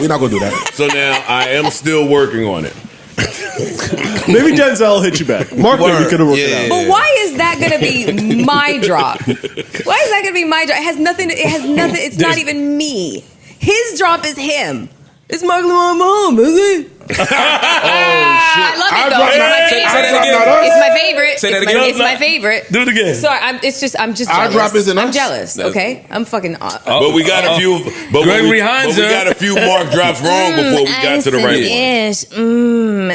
we're not gonna do that. So now I am still working on it. Maybe Denzel will hit you back. Mark, maybe could have worked it out. But why is that going to be my drop? Why is that going to be my drop? It has nothing. It's not even me. His drop is him. It's Mark my mom, is it? I love it though. It's my favorite. Say that again. It's my favorite. Do it again. Sorry, I'm just jealous. Our drop isn't us. I'm jealous. Okay, I'm fucking. But we got a few. But we got a few Mark drops wrong before we got to the right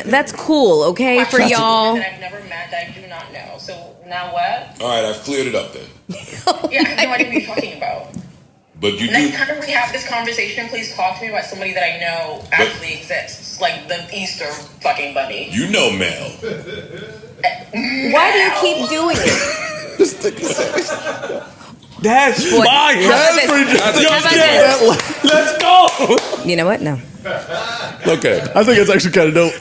one. That's cool. Okay, for y'all. That I've never met that I do not know. So now what? All right, I've cleared it up then. Yeah, I have no idea what you're talking about. But you Next time we have this conversation, please talk to me about somebody that I know actually exists, like the Easter fucking bunny. You know Mel. Why do you keep doing it? That's fire. Let's go. You know what? No. Okay. I think it's actually kind of dope. She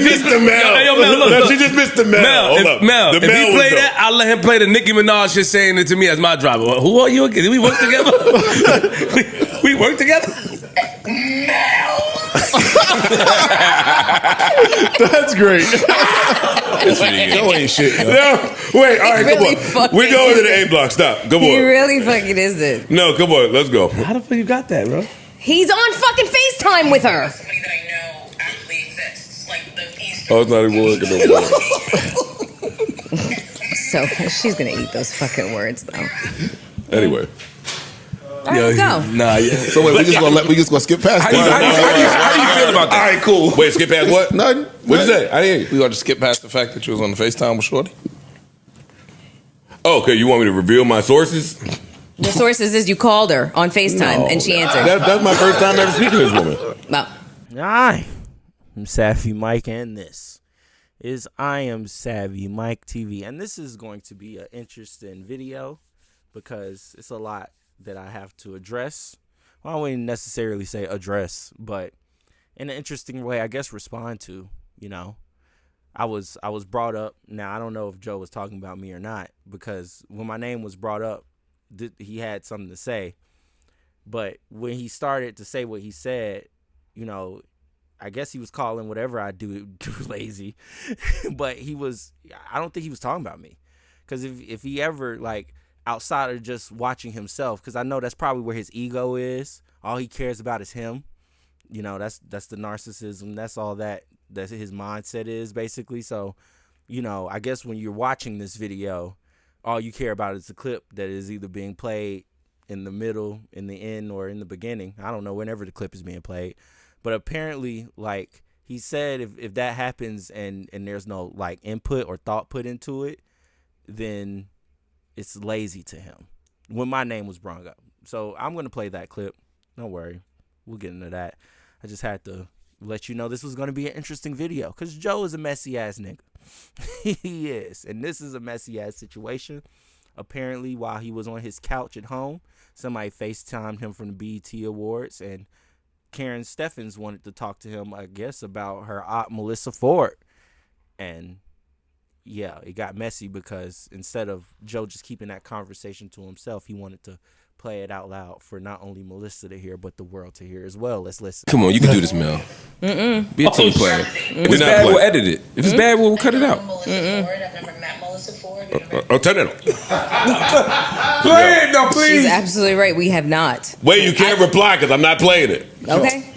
missed the Mel. Yo, Mel, look. She just missed the Mel. Mel, if he play that, I'll let him play the Nicki Minaj shit saying it to me as my driver. Who are you again? Did we work together? we work together? Mel. That's great. Joe ain't shit. No, wait. All right, really come on. We're going to the A block. Stop. Come He on. really fucking isn't. No, come on. Let's go. How the fuck you got that, bro? He's on fucking FaceTime with her. Somebody that I know actually exists, like the Easter. Oh, it's not even working no more. So she's gonna eat those fucking words though. Anyway. All right, let's go. Nah, yeah. So wait, we just gonna skip past. How do you feel about that? All right, cool. Wait, skip past what? Nothing. What'd you say? I didn't hear you. We gonna just skip past the fact that you was on the FaceTime with Shorty? Oh, okay, you want me to reveal my sources? The sources is you called her on FaceTime and she answered. That's my first time ever speaking to this woman. Well, Hi, I'm Savvy Mike, and this is I Am Savvy Mike TV. And this is going to be an interesting video because it's a lot that I have to address. Well, I wouldn't necessarily say address, but in an interesting way, I guess respond to. You know, I was brought up. Now, I don't know if Joe was talking about me or not, because when my name was brought up, he had something to say. But when he started to say what he said, you know, I guess he was calling whatever I do lazy. But I don't think he was talking about me. Because if he ever, like, outside of just watching himself, because I know that's probably where his ego is. All he cares about is him. You know, that's the narcissism. That's all that's his mindset is, basically. So, you know, I guess when you're watching this video, all you care about is the clip that is either being played in the middle, in the end, or in the beginning. I don't know, whenever the clip is being played. But apparently, like, he said if that happens and there's no, like, input or thought put into it, then it's lazy to him when my name was brought up. So I'm going to play that clip. Don't worry. We'll get into that. I just had to let you know this was going to be an interesting video because Joe is a messy-ass nigga. He is. And this is a messy-ass situation. Apparently, while he was on his couch at home, somebody FaceTimed him from the BET Awards, and Karen Steffans wanted to talk to him, I guess, about her aunt Melyssa Ford. And yeah, it got messy because instead of Joe just keeping that conversation to himself, he wanted to play it out loud for not only Melyssa to hear, but the world to hear as well. Let's listen. Come on, you can do this, Mel. Be a team player. If it's bad, we'll edit it. If it's bad, we'll cut it out. I've never met Melyssa Ford. Turn it on. Play it, no, please. She's absolutely right. We have not. Wait, you can't reply because I'm not playing it. Okay.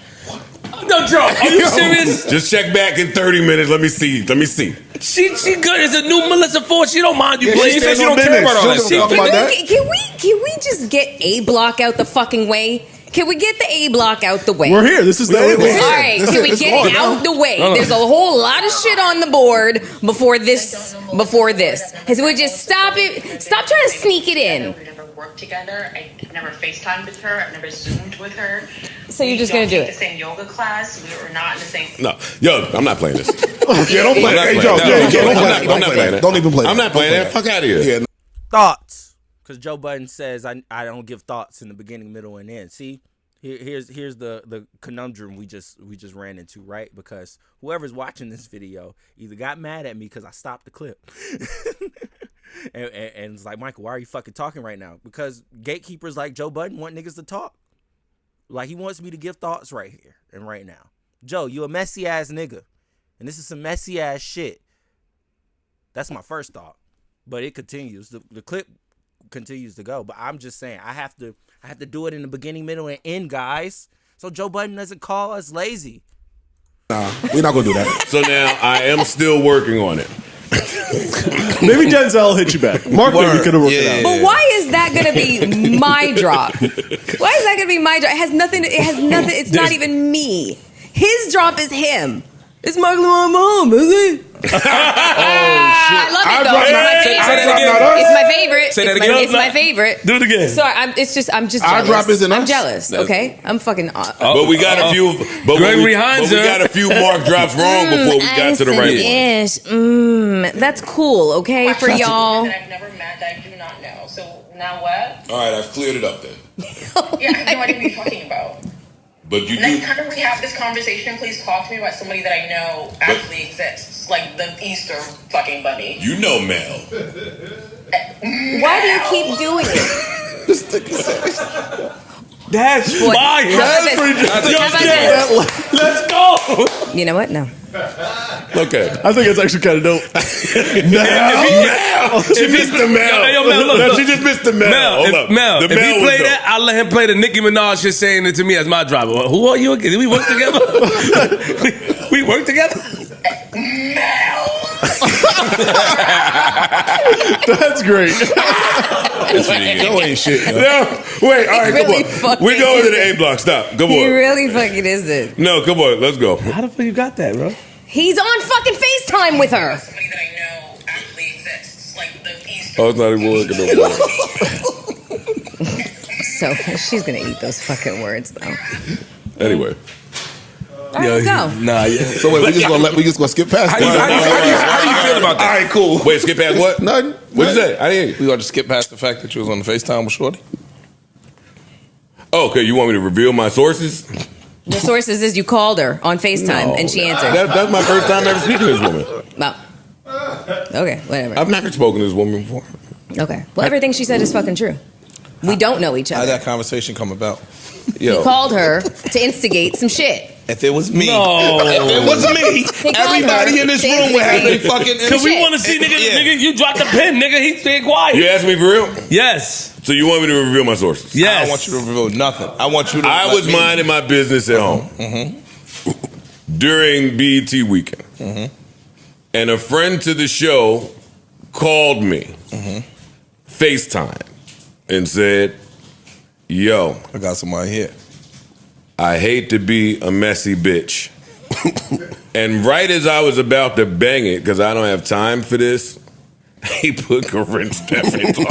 No, Joe, are you serious? Just check back in 30 minutes. Let me see. She good as a new Melyssa Ford. She don't mind you Yeah, playing. She said she don't care about all that shit. Can we just get A block out the fucking way? Can we get the A block out the way? We're here. This is the A block. All right, can we get it out the way? There's a whole lot of shit on the board before this. So we just stop it. Stop trying to sneak it in. We never worked together. I've never FaceTimed with her. I've never Zoomed with her. So you're just gonna do We don't it? take the same yoga class. We were not in the same. No, yo, I'm not playing this. Yeah, don't play it. Hey, Joe, I'm not playing it. Don't even play it. I'm not playing that. Fuck out of here. Yeah. Thoughts, because Joe Budden says I don't give thoughts in the beginning, middle, and end. See, here's the conundrum we just ran into, right? Because whoever's watching this video either got mad at me because I stopped the clip, and it's like, Michael, why are you fucking talking right now? Because gatekeepers like Joe Budden want niggas to talk. Like, he wants me to give thoughts right here and right now. Joe, you a messy ass nigga. And this is some messy ass shit. That's my first thought. But it continues. The clip continues to go. But I'm just saying, I have to do it in the beginning, middle, and end, guys. So Joe Budden doesn't call us lazy. Nah, we're not gonna do that. So now I am still working on it. Maybe Denzel will hit you back. Mark maybe could have worked it out. But why is that gonna be my drop? Why is that gonna be my drop? It has nothing. It's not even me. His drop is him. It's Mark Mom, is it? Oh shit! I love it though. Say that again. It's my favorite. Say that again. It's my favorite. Do it again. Sorry, I'm just jealous. Our drop isn't I'm us. jealous. Okay, I'm fucking. But we got a few. But we got a few mark drops wrong before we got to the right one. That's cool. Okay, for y'all. That I've never met that I do not know. So now what? All right, I've cleared it up then. Yeah, I have no idea what you're talking about. But you Next do. time we have this conversation, please talk to me about somebody that I know actually exists, like the Easter fucking bunny. You know Mel. Why do you keep doing it? That's fire. How about this? Let's go. You know what? No. Okay. I think it's actually kind of dope. She missed the Mel. Yo, Mel, look. She just missed the Mel. Mel, Hold up. Mel, The if Mel he was play dope. that, I'll let him play the Nicki Minaj shit saying it to me as my driver. Who are you again? Did we work together? we work together? That's great. Joe ain't shit. yo. No, wait, all right, really come on. fucking We're going to the is A block. Stop. Come He on. really fucking isn't. No, come on. Let's go. How the fuck you got that, bro? He's on fucking FaceTime with her. Somebody that I know actually exists, like the Easter. Oh, it's not even working no more. So she's gonna eat those fucking words though. Anyway. All right, let's go. Nah, yeah. So wait, we just gonna skip past How do you feel about that? All right, cool. Wait, skip past what? Nothing. What'd you say? I didn't hear you. We gonna just skip past the fact that you was on the FaceTime with Shorty? Oh, okay, you want me to reveal my sources? The sources is you called her on FaceTime and she answered. That's my first time ever speaking to this woman. Well, okay, whatever. I've never spoken to this woman before. Okay. Well, everything she said is fucking true. We don't know each How'd other. that conversation come about? He called her to instigate some shit. If it was me, No. if it was me, everybody in this room would have a fucking. Cause we want to see nigga, you dropped the pen, nigga. He stayed quiet. You asked me for real? Yes. So you want me to reveal my sources? Yes. I don't want you to reveal nothing. I want you to. I let was me- minding my business at home during BET weekend. And a friend to the show called me, FaceTime, and said, yo, I got somebody here. I hate to be a messy bitch. And right as I was about to bang it, because I don't have time for this, he put Karrine Steffans on.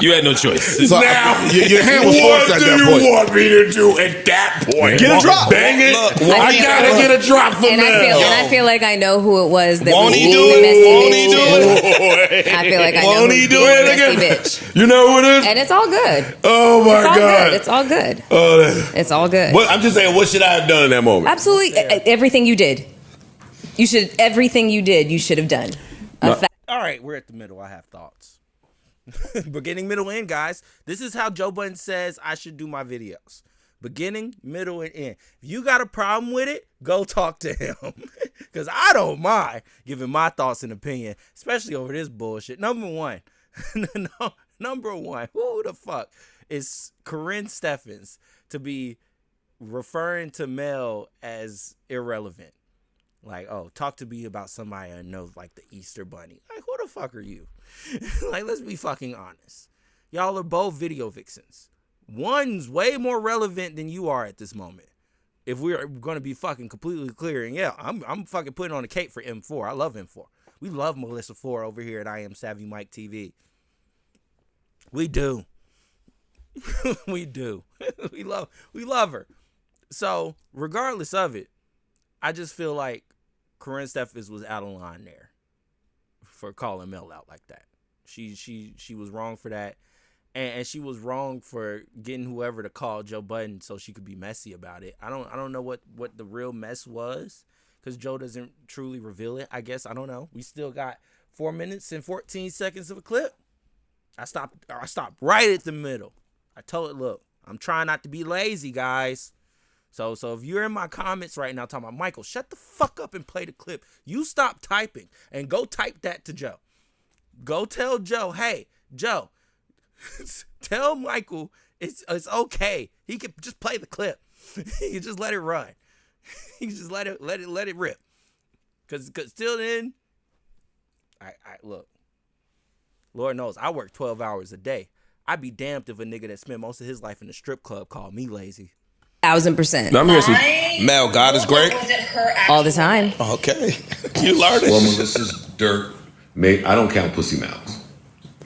You had no choice. So Now, your hand was forced at that What do point. you want me to do at that point? Get a drop. Bang it. Look, I gotta get a drop from And I feel like I know who it was that Won't was he do the it? messy Won't bitch. he do it? I feel like I know Won't who's he do the it messy again? bitch. You know who it is? And it's all good. Oh my It's all God. good. It's all good. Oh, that- It's all good. What, I'm just saying, what should I have done in that moment? Absolutely, everything you did. Everything you did, you should have done. All right, we're at the middle. I have thoughts. Beginning, middle, end, guys. This is how Joe Budden says I should do my videos. Beginning, middle, and end. If you got a problem with it, go talk to him. Because I don't mind giving my thoughts and opinion, especially over this bullshit. Number one, who the fuck is Karrine Steffans to be referring to Mel as irrelevant? Like, oh, talk to me about somebody I know, like the Easter Bunny. Like, who the fuck are you? Like, let's be fucking honest. Y'all are both video vixens. One's way more relevant than you are at this moment. If we're going to be fucking completely clear, and yeah, I'm fucking putting on a cape for M4. I love M4. We love Melyssa 4 over here at I Am Savvy Mike TV. We do. We do. we love her. So, regardless of it, I just feel like Karrine Steffans was out of line there for calling Mel out like that. She was wrong for that. And she was wrong for getting whoever to call Joe Budden so she could be messy about it. I don't know what the real mess was, because Joe doesn't truly reveal it, I guess. I don't know. We still got 4 minutes and 14 seconds of a clip. I stopped right at the middle. I told it, look, I'm trying not to be lazy, guys. So if you're in my comments right now talking about, Michael, shut the fuck up and play the clip. You stop typing and go type that to Joe. Go tell Joe, hey, Joe, tell Michael it's okay. He can just play the clip. He can just let it run. He can just let it rip. Cause till then, I look. Lord knows I work 12 hours a day. I'd be damned if a nigga that spent most of his life in a strip club called me lazy. 1,000%. No, I'm here. Mel, God is great. All the time. Okay. You learned it. Well, Melyssa's dirt. Mate, I don't count pussy mouths.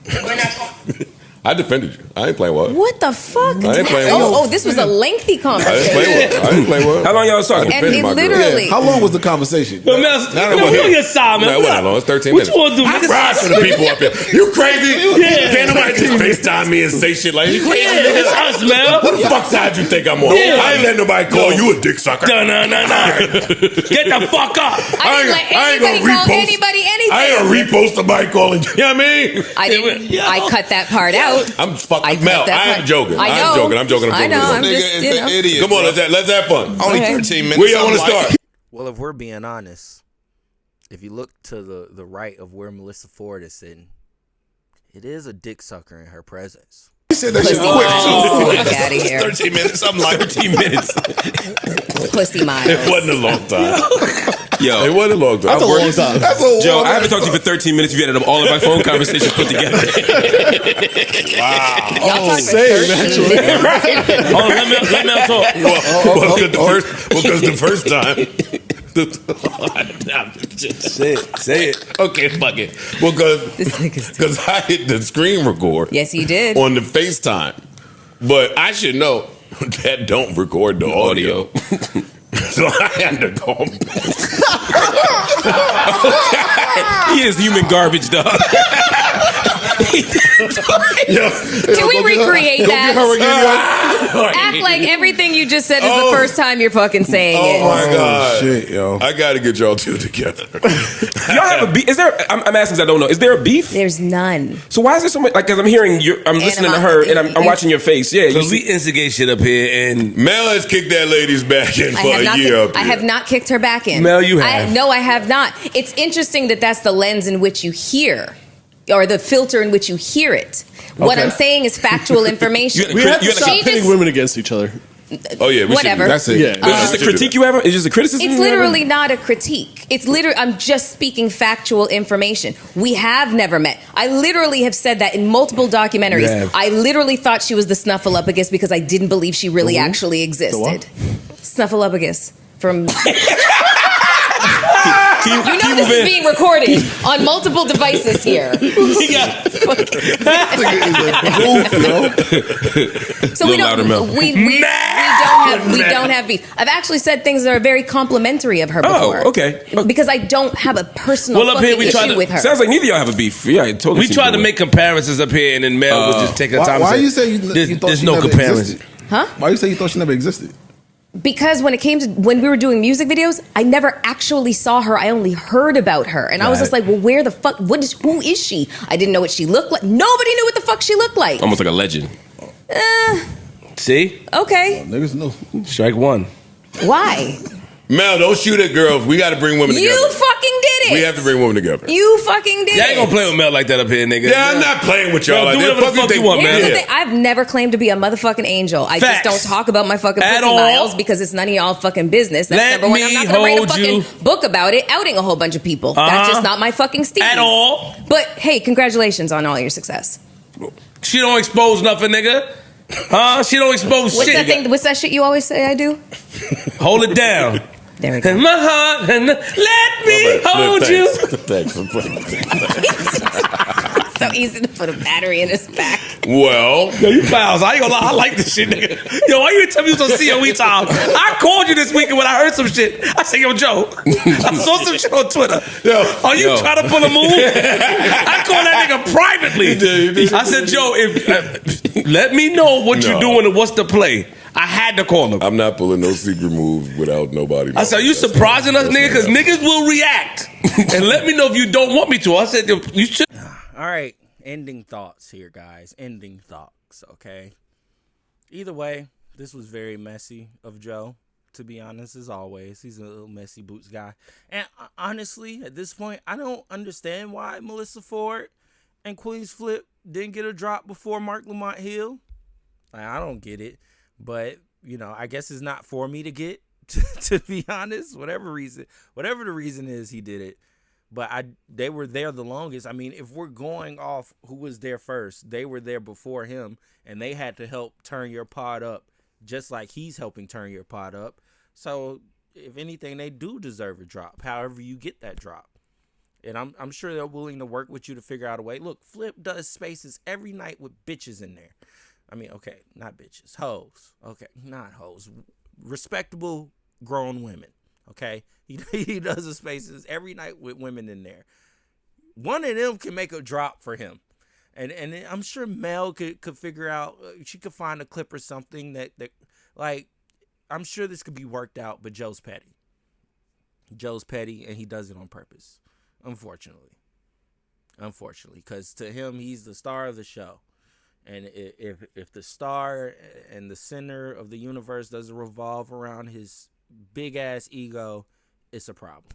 We're not talking. I defended you. I ain't playing what. What the fuck? I ain't playing what. Oh, this was a lengthy I conversation. didn't play what. How long y'all was talking? And it literally. How long was the conversation? Well, Mel, Not on your side, man. No, it wasn't long. It's 13 What minutes. you want to do? I ride for the people up here. You crazy? Yeah. Can't nobody just FaceTime me and say shit like, you crazy? Yeah, it's us, Mel. What the fuck side you think I'm on? Yeah. I ain't letting nobody call you a dick sucker. No. Get the fuck up. I didn't let anybody call anybody anything. I ain't gonna repost somebody calling you. You know what I mean? I didn't. I cut that part out. I'm fucking I cut Mel. that I am part. joking. I know. I'm joking. I know. I'm Nigga just, is you an know. idiot. Come on, let's have fun. Only Okay. 13 minutes. Where y'all want to start? Well, if we're being honest, if you look to the right of where Melyssa Ford is sitting, it is a dick sucker in her presence. You said that shit quick. Fuck out of here. 13 minutes. I'm like 13 minutes. Pussy miles. It wasn't a long time. Yo, It wasn't a long time. That's a long time. Joe, I haven't talked to you for 13 minutes. You added up all of my phone conversations put together. Wow. Y'all talked for same, 13 actually. minutes. Hold on, let Mel talk. Because the first time. Say it. Okay, fuck it. This nigga's Because I hit the screen record Yes, he did. on the FaceTime. But I should know that don't record the audio. So I had to call him back. He is human garbage, dog. Can we recreate that? Act like everything you just said is the first time you're fucking saying it. Oh my God. Shit, yo. I got to get y'all two together. Y'all have a beef? Is there? I'm asking because I don't know. Is there a beef? There's none. So why is there so much? Like, because I'm hearing you, I'm listening to her, and I'm watching your face. Yeah, you Because we see, instigate shit up here, and Mel has kicked that lady's back in for a year up I here. have not kicked her back in. Mel, you have. No, I have not. It's interesting that that's the lens in which you hear, or the filter in which you hear it. What Okay. I'm saying is factual information. We have to You stop She pitting just- women against each other. Oh, yeah. We Whatever. That's it. Yeah. Is this a critique you have? Is this a criticism? It's you have? literally not a critique. It's literally, I'm just speaking factual information. We have never met. I literally have said that in multiple documentaries. You have. I literally thought she was the Snuffleupagus because I didn't believe she really actually existed. Snuffleupagus from. You know this is being recorded on multiple devices here. So we Little louder, Mel. don't we don't have beef. I've actually said things that are very complimentary of her before. Oh, okay. Because I don't have a personal Well, up here fucking we try issue to- with her. Sounds like neither of y'all have a beef. Yeah, I totally. we see tried the to way. make comparisons up here, and then Mel would just take her time. Why and say, you say you thought there's she no never comparison. existed? Huh? Why you say you thought she never existed? Because when we were doing music videos, I never actually saw her. I only heard about her. And I was just like, well, where the fuck, who is she? I didn't know what she looked like. Nobody knew what the fuck she looked like. Almost like a legend. See, Okay. Niggas know. strike one. Why? Mel, don't shoot at girls. We got to bring women You together. fucking did it. We have to bring women together. You fucking did Y'all it. ain't gonna play with Mel like that up here, nigga. Yeah, I'm not playing with y'all Mel, like do that. whatever the fuck you want, Here's man. the thing. I've never claimed to be a motherfucking angel. I Facts. just don't talk about my fucking At pussy all. miles because it's none of y'all fucking business. That's Let number one. I'm me not gonna write a hold fucking you. book about it, outing a whole bunch of people. That's Uh-huh. just not my fucking steez. At all. But hey, congratulations on all your success. She don't expose nothing, nigga. Huh? She don't expose What's shit. that thing? What's that shit you always say I do? Hold it down. There we go. In my heart, and let me hold you. Thanks. So easy to put a battery in his back. Well, Yo, you fouls. I ain't gonna lie. I like this shit, nigga. Yo, why you didn't tell me you was on COE time? I called you this weekend when I heard some shit. I said, yo, Joe, I saw some shit on Twitter. Are you trying to pull a move? I called that nigga privately. I said, Joe, let me know what you're doing and what's the play. I had to call him. I'm not pulling no secret moves without nobody. I said, are you surprising us, nigga? Because niggas will react. And let me know if you don't want me to. I said, you should. All right, ending thoughts here, guys. Ending thoughts, okay? Either way, this was very messy of Joe, to be honest, as always. He's a little messy boots guy. And honestly, at this point, I don't understand why Melyssa Ford and Queen's Flip didn't get a drop before Mark Lamont Hill. Like, I don't get it. But, you know, I guess it's not for me to get, to be honest. Whatever the reason is, he did it. But they were there the longest. I mean, if we're going off who was there first, they were there before him, and they had to help turn your pod up just like he's helping turn your pod up. So, if anything, they do deserve a drop, however you get that drop. And I'm sure they're willing to work with you to figure out a way. Look, Flip does spaces every night with bitches in there. I mean, okay, not bitches, hoes. Okay, not hoes. Respectable grown women. Okay, he does the spaces every night with women in there. One of them can make a drop for him, and I'm sure Mel could figure out. She could find a clip or something that like, I'm sure this could be worked out. But Joe's petty. Joe's petty, and he does it on purpose. Unfortunately, because to him, he's the star of the show, and if the star and the center of the universe doesn't revolve around his big ass ego, it's a problem.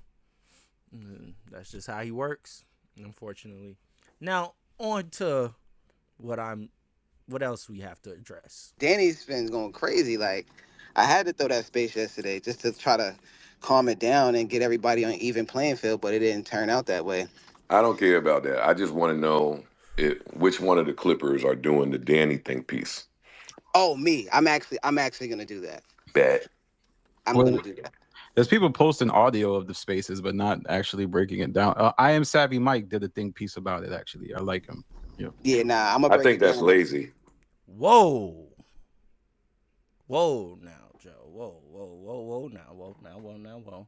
That's just how he works, unfortunately. Now on to what else we have to address. Danny's been going crazy. Like, I had to throw that space yesterday just to try to calm it down and get everybody on even playing field, but it didn't turn out that way. I don't care about that. I just want to know which one of the Clippers are doing the Danny think piece. Oh, me. I'm actually gonna do that. Bet. I'm gonna do that. There's people posting audio of the spaces, but not actually breaking it down. I Am Savvy Mike did a think piece about it, actually. I like him. Yeah, nah, I think that's lazy. Whoa now, Joe. Whoa now.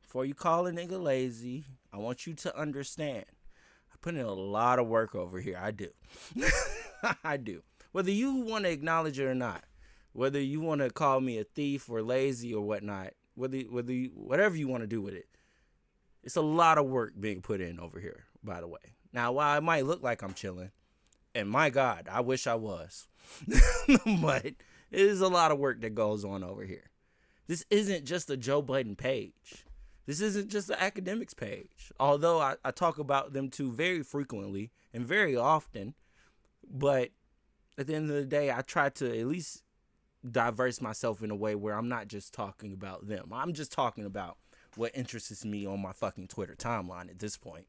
Before you call a nigga lazy, I want you to understand. I put in a lot of work over here. I do. I do. Whether you want to acknowledge it or not, whether you want to call me a thief or lazy or whatnot, whatever you want to do with it, it's a lot of work being put in over here, by the way. Now, while it might look like I'm chilling, and my God, I wish I was, but it is a lot of work that goes on over here. This isn't just a Joe Budden page. This isn't just an academics page, although I talk about them two very frequently and very often. But at the end of the day, I try to at least diverse myself in a way where I'm not just talking about them. I'm just talking about what interests me on my fucking Twitter timeline at this point.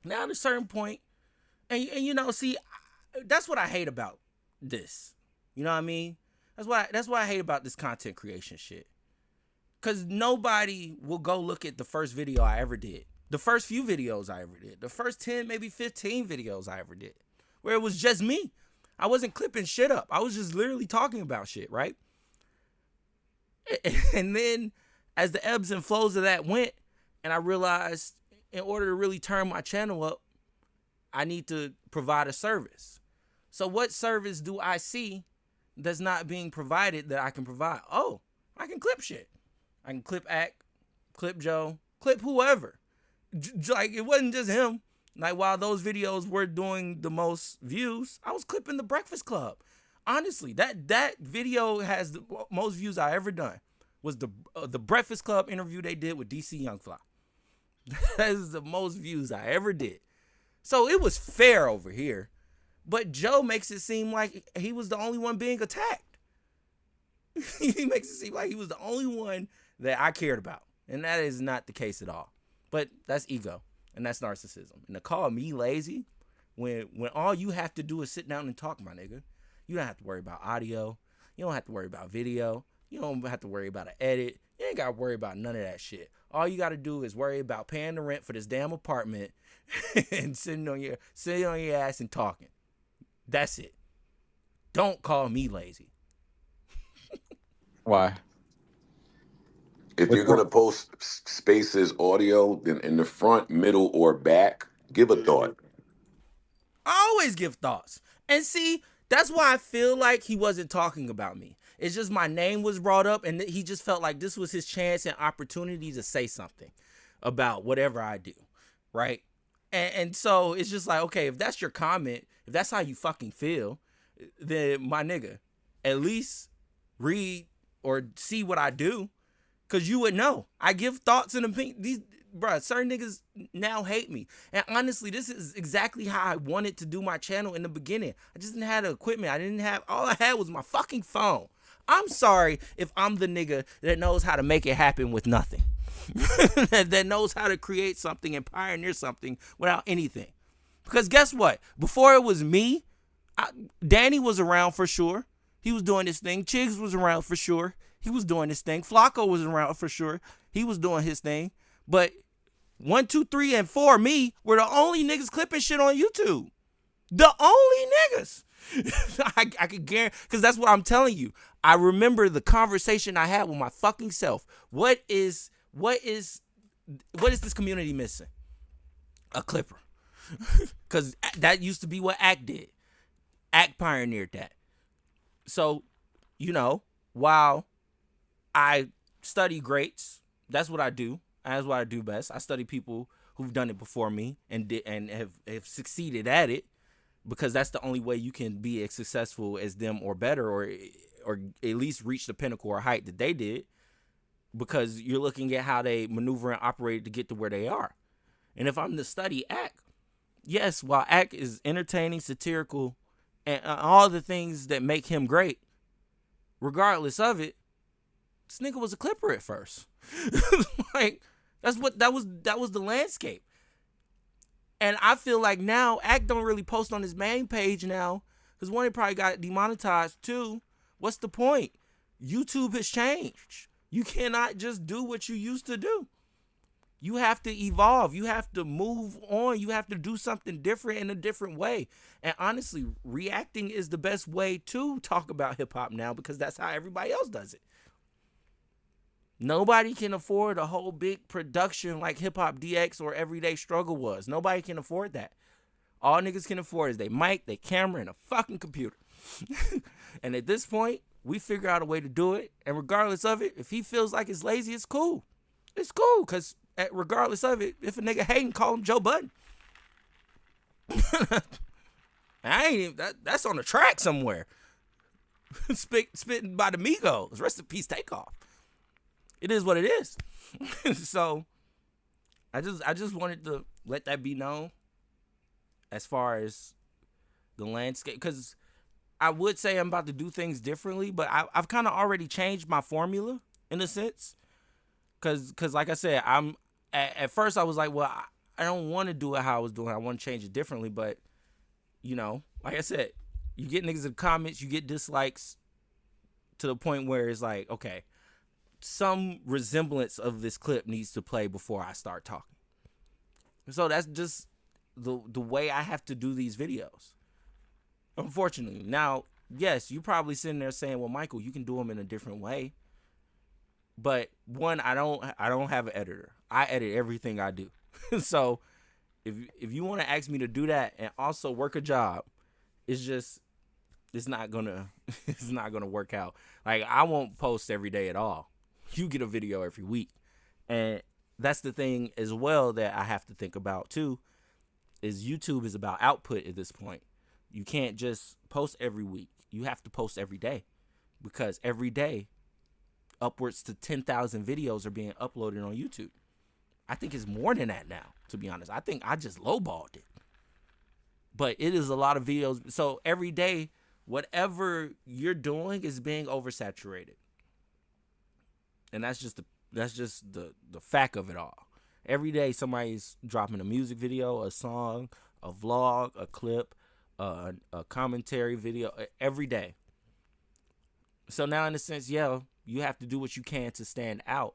Now, at a certain point, and you know, see, that's what I hate about this. You know what I mean? That's what I hate about this content creation shit. Because nobody will go look at the first video I ever did. The first few videos I ever did. The first 10, maybe 15 videos I ever did. Where it was just me. I wasn't clipping shit up. I was just literally talking about shit, right? And then as the ebbs and flows of that went, and I realized in order to really turn my channel up, I need to provide a service. So what service do I see that's not being provided that I can provide? Oh, I can clip shit. I can clip Act, clip Joe, clip whoever. Like, it wasn't just him. Like, while those videos were doing the most views, I was clipping The Breakfast Club. Honestly, that video has the most views I ever done. Was the Breakfast Club interview they did with DC Young Fly. That is the most views I ever did. So it was fair over here. But Joe makes it seem like he was the only one being attacked. He makes it seem like he was the only one that I cared about. And that is not the case at all. But that's ego. And that's narcissism. And to call me lazy when all you have to do is sit down and talk, my nigga. You don't have to worry about audio. You don't have to worry about video. You don't have to worry about an edit. You ain't got to worry about none of that shit. All you got to do is worry about paying the rent for this damn apartment and sitting on your ass and talking. That's it. Don't call me lazy. Why? If you're going to post spaces audio, then in the front, middle, or back, give a thought. I always give thoughts. And see, that's why I feel like he wasn't talking about me. It's just my name was brought up, and he just felt like this was his chance and opportunity to say something about whatever I do, right? And so it's just like, okay, if that's your comment, if that's how you fucking feel, then my nigga, at least read or see what I do, because you would know. I give thoughts and opinions. Certain niggas now hate me. And honestly, this is exactly how I wanted to do my channel in the beginning. I just didn't have the equipment. All I had was my fucking phone. I'm sorry if I'm the nigga that knows how to make it happen with nothing. That knows how to create something and pioneer something without anything. Because guess what? Before it was me, Danny was around for sure. He was doing this thing. Chigs was around for sure. He was doing this thing. Flacco was around for sure. He was doing his thing. But 1, 2, 3, and 4, me, were the only niggas clipping shit on YouTube. The only niggas. I could guarantee, because that's what I'm telling you. I remember the conversation I had with my fucking self. What is this community missing? A clipper. Because that used to be what Act did. Act pioneered that. So, while I study greats, that's what I do. That's what I do best. I study people who've done it before me and have succeeded at it, because that's the only way you can be as successful as them or better, or at least reach the pinnacle or height that they did, because you're looking at how they maneuver and operate to get to where they are. And if I'm to study Act, yes, while Act is entertaining, satirical, and all the things that make him great, regardless of it, this nigga was a clipper at first. Like, that was the landscape. And I feel like now Act don't really post on his main page now, because one, it probably got demonetized. Two, what's the point? YouTube has changed. You cannot just do what you used to do. You have to evolve. You have to move on. You have to do something different in a different way. And honestly, reacting is the best way to talk about hip hop now, because that's how everybody else does it. Nobody can afford a whole big production like Hip Hop DX or Everyday Struggle was. Nobody can afford that. All niggas can afford is they mic, they camera, and a fucking computer. And at this point, we figure out a way to do it. And regardless of it, if he feels like it's lazy, it's cool. It's cool, because regardless of it, if a nigga hating, call him Joe Budden. That's on the track somewhere. Spitting by the Migos. Rest in peace, Takeoff. It is what it is. So I just wanted to let that be known as far as the landscape, because I would say I'm about to do things differently, but I've kind of already changed my formula in a sense, because like I said, at first I was like, well, I don't want to do it how I was doing. I want to change it differently, but like I said, you get niggas in the comments, you get dislikes to the point where it's like, okay, some resemblance of this clip needs to play before I start talking. So that's just the way I have to do these videos. Unfortunately. Now, yes, you probably sitting there saying, well, Michael, you can do them in a different way. But one, I don't have an editor. I edit everything I do. So if you want to ask me to do that and also work a job, it's not gonna work out. Like, I won't post every day at all. You get a video every week. And that's the thing as well that I have to think about too, is YouTube is about output at this point. You can't just post every week. You have to post every day, because every day upwards to 10,000 videos are being uploaded on YouTube. I think it's more than that now, to be honest. I think I just lowballed it. But it is a lot of videos. So every day, whatever you're doing is being oversaturated. And that's just the fact of it all. Every day somebody's dropping a music video, a song, a vlog, a clip, a commentary video every day. So now in a sense, yeah, you have to do what you can to stand out.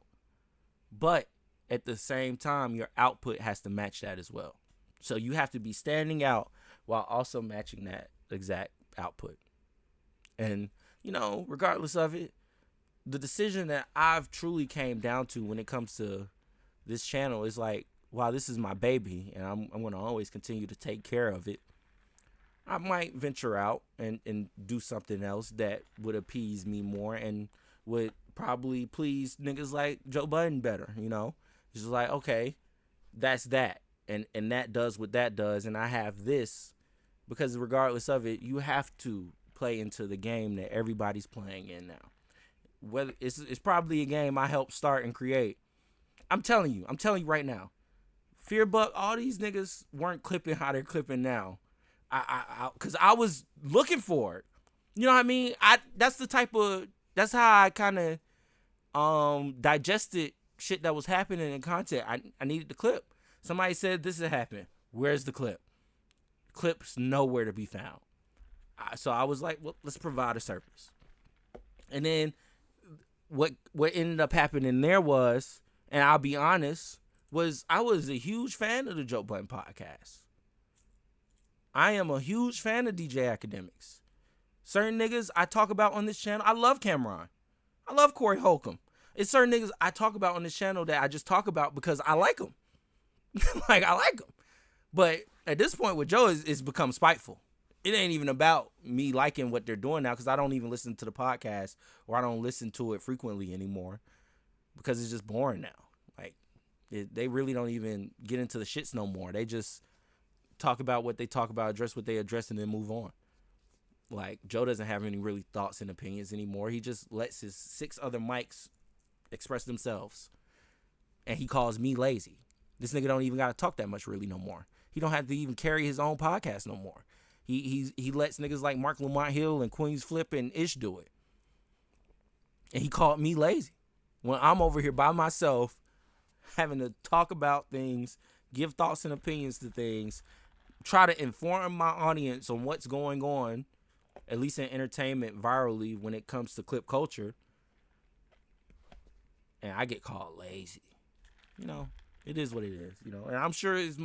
But at the same time, your output has to match that as well. So you have to be standing out while also matching that exact output. And, regardless of it, the decision that I've truly came down to when it comes to this channel is like, wow, this is my baby, and I'm going to always continue to take care of it. I might venture out and do something else that would appease me more and would probably please niggas like Joe Budden better, It's just like, okay, that's that. And that does what that does, and I have this, because regardless of it, you have to play into the game that everybody's playing in now. Whether it's probably a game I helped start and create. I'm telling you right now. Fear Buck, all these niggas weren't clipping how they're clipping now. Cause I was looking for it. You know what I mean? That's how I kind of digested shit that was happening in content. I needed the clip. Somebody said this had happened. Where's the clip? Clip's nowhere to be found. So I was like, well, let's provide a service. And then what ended up happening there was, and I'll be honest, was I was a huge fan of the Joe Budden podcast. I am a huge fan of DJ Academics. Certain niggas I talk about on this channel, I love Cameron. I love Corey Holcomb. It's certain niggas I talk about on this channel that I just talk about because I like them. Like, I like them. But at this point with Joe, it's become spiteful. It ain't even about me liking what they're doing now because I don't even listen to the podcast or I don't listen to it frequently anymore because it's just boring now. Like, they really don't even get into the shits no more. They just talk about what they talk about, address what they address, and then move on. Like, Joe doesn't have any really thoughts and opinions anymore. He just lets his 6 other mics express themselves. And he calls me lazy. This nigga don't even got to talk that much really no more. He don't have to even carry his own podcast no more. He lets niggas like Mark Lamont Hill and Queens Flip and Ish do it. And he called me lazy. When I'm over here by myself having to talk about things, give thoughts and opinions to things, try to inform my audience on what's going on, at least in entertainment virally when it comes to clip culture, and I get called lazy. You know, it is what it is, you know. And I'm sure it's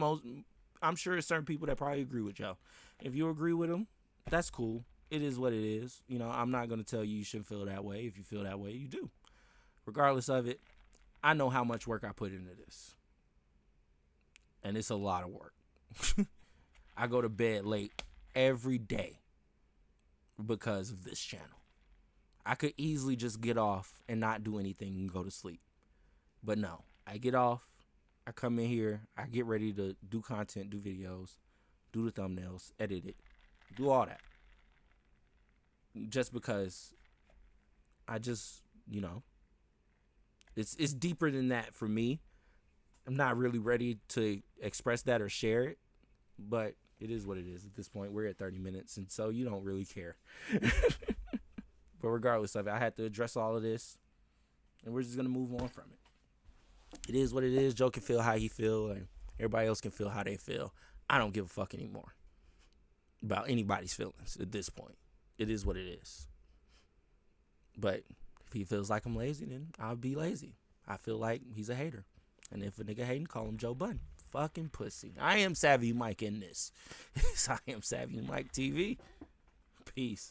certain people that probably agree with Joe. If you agree with him, that's cool. It is what it is. You know, I'm not going to tell you shouldn't feel that way. If you feel that way, you do. Regardless of it, I know how much work I put into this. And it's a lot of work. I go to bed late every day because of this channel. I could easily just get off and not do anything and go to sleep. But no, I get off. I come in here. I get ready to do content, do videos, do the thumbnails, edit it, do all that. Just because I just, you know, it's deeper than that for me. I'm not really ready to express that or share it, but it is what it is. At this point, we're at 30 minutes, and so you don't really care. But regardless of it, I had to address all of this, and we're just going to move on from it. It is what it is. Joe can feel how he feel, and everybody else can feel how they feel. I don't give a fuck anymore about anybody's feelings at this point. It is what it is. But if he feels like I'm lazy, then I'll be lazy. I feel like he's a hater. And if a nigga hating, call him Joe Budden. Fucking pussy. I am Savvy Mike in this. I am Savvy Mike TV. Peace.